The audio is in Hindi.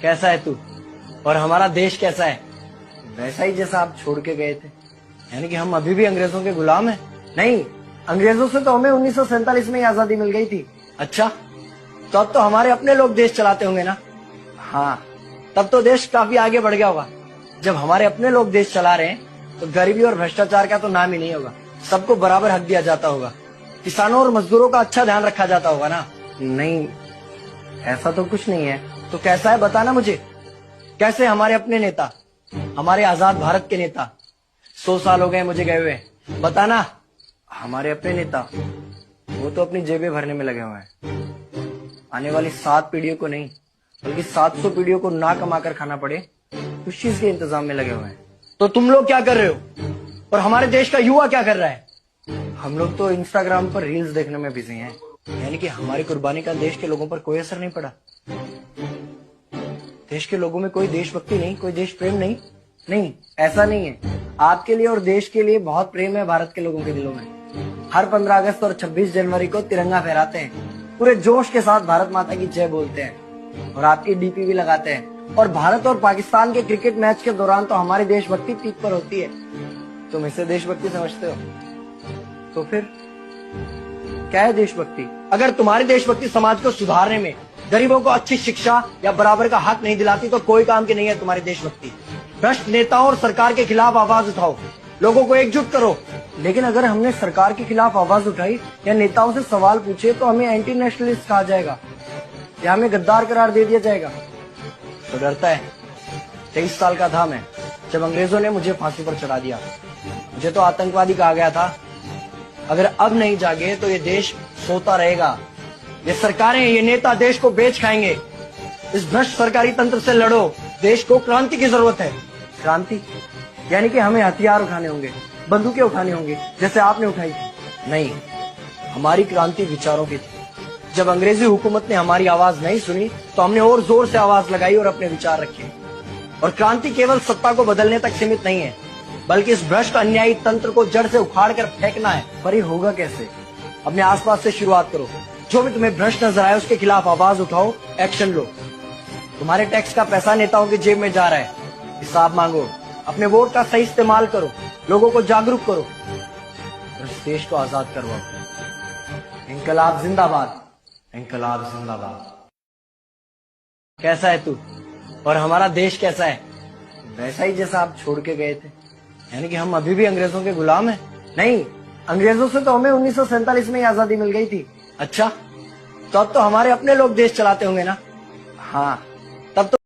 कैसा है तू और हमारा देश कैसा है? वैसा ही जैसा आप छोड़ के गए थे। यानी कि हम अभी भी अंग्रेजों के गुलाम हैं? नहीं, अंग्रेजों से तो हमें 1947 में ही आजादी मिल गई थी। अच्छा, तो अब तो हमारे अपने लोग देश चलाते होंगे ना? हाँ, तब तो देश काफी आगे बढ़ गया होगा। जब हमारे अपने लोग देश चला रहे हैं तो गरीबी और भ्रष्टाचार का तो नाम ही नहीं होगा। सबको बराबर हक दिया जाता होगा, किसानों और मजदूरों का अच्छा ध्यान रखा जाता होगा ना? नहीं, ऐसा तो कुछ नहीं है। तो कैसा है बताना मुझे। कैसे हमारे अपने नेता, हमारे आजाद भारत के नेता, 100 साल हो गए मुझे गए हुए, बताना। हमारे अपने नेता वो तो अपनी जेबें भरने में लगे हुए हैं। आने वाली 7 पीढ़ियों को नहीं बल्कि 700 पीढ़ियों को ना कमा कर खाना पड़े उस चीज के इंतजाम में लगे हुए हैं। तो तुम लोग क्या कर रहे हो और हमारे देश का युवा क्या कर रहा है? हम लोग तो इंस्टाग्राम पर रील्स देखने में बिजी हैं। यानी कि हमारी कुर्बानी का देश के लोगों पर कोई असर नहीं पड़ा। देश के लोगों में कोई देशभक्ति नहीं, कोई देश प्रेम नहीं। नहीं, ऐसा नहीं है। आपके लिए और देश के लिए बहुत प्रेम है भारत के लोगों के दिलों में। हर 15 अगस्त और 26 जनवरी को तिरंगा फहराते हैं, पूरे जोश के साथ भारत माता की जय बोलते हैं और आपकी डीपी भी लगाते हैं। और भारत और पाकिस्तान के क्रिकेट मैच के दौरान तो हमारी देशभक्ति पीक पर होती है। तुम इसे देशभक्ति समझते हो? तो फिर क्या है देशभक्ति? अगर तुम्हारी देशभक्ति समाज को सुधारने में, गरीबों को अच्छी शिक्षा या बराबर का हक नहीं दिलाती तो कोई काम की नहीं है तुम्हारी देशभक्ति। भ्रष्ट नेताओं और सरकार के खिलाफ आवाज उठाओ, लोगों को एकजुट करो। लेकिन अगर हमने सरकार के खिलाफ आवाज उठाई या नेताओं से सवाल पूछे तो हमें एंटी नेशनलिस्ट कहा जाएगा या हमें गद्दार करार दे दिया जाएगा। तो डरता है। 23 साल का था मैं जब अंग्रेजों ने मुझे फांसी पर चढ़ा दिया। मुझे तो आतंकवादी कहा गया था। अगर अब नहीं जागे तो ये देश सोता रहेगा। ये सरकारें, ये नेता देश को बेच खाएंगे। इस भ्रष्ट सरकारी तंत्र से लड़ो। देश को क्रांति की जरूरत है। क्रांति यानी कि हमें हथियार उठाने होंगे, बंदूकें उठानी होंगी जैसे आपने उठाई थी। नहीं, हमारी क्रांति विचारों की थी। जब अंग्रेजी हुकूमत ने हमारी आवाज नहीं सुनी तो हमने और जोर से आवाज लगाई और अपने विचार रखे। और क्रांति केवल सत्ता को बदलने तक सीमित नहीं है, बल्कि इस भ्रष्ट अन्यायी तंत्र को जड़ से उखाड़ कर फेंकना है। पर ये होगा कैसे? अपने आसपास से शुरुआत करो। जो भी तुम्हें भ्रष्ट नजर आए उसके खिलाफ आवाज उठाओ, एक्शन लो। तुम्हारे टैक्स का पैसा नेताओं की जेब में जा रहा है, हिसाब मांगो। अपने वोट का सही इस्तेमाल करो, लोगों को जागरूक करो और इस देश को आजाद करवाओ। इंकलाब जिंदाबाद, इंकलाब जिंदाबाद। कैसा है तू और हमारा देश कैसा है? वैसा ही जैसा आप छोड़ के गए थे। यानी कि हम अभी भी अंग्रेजों के गुलाम हैं? नहीं, अंग्रेजों से तो हमें 1947 में ही आजादी मिल गई थी। अच्छा, तो अब तो हमारे अपने लोग देश चलाते होंगे ना? हाँ, तब तो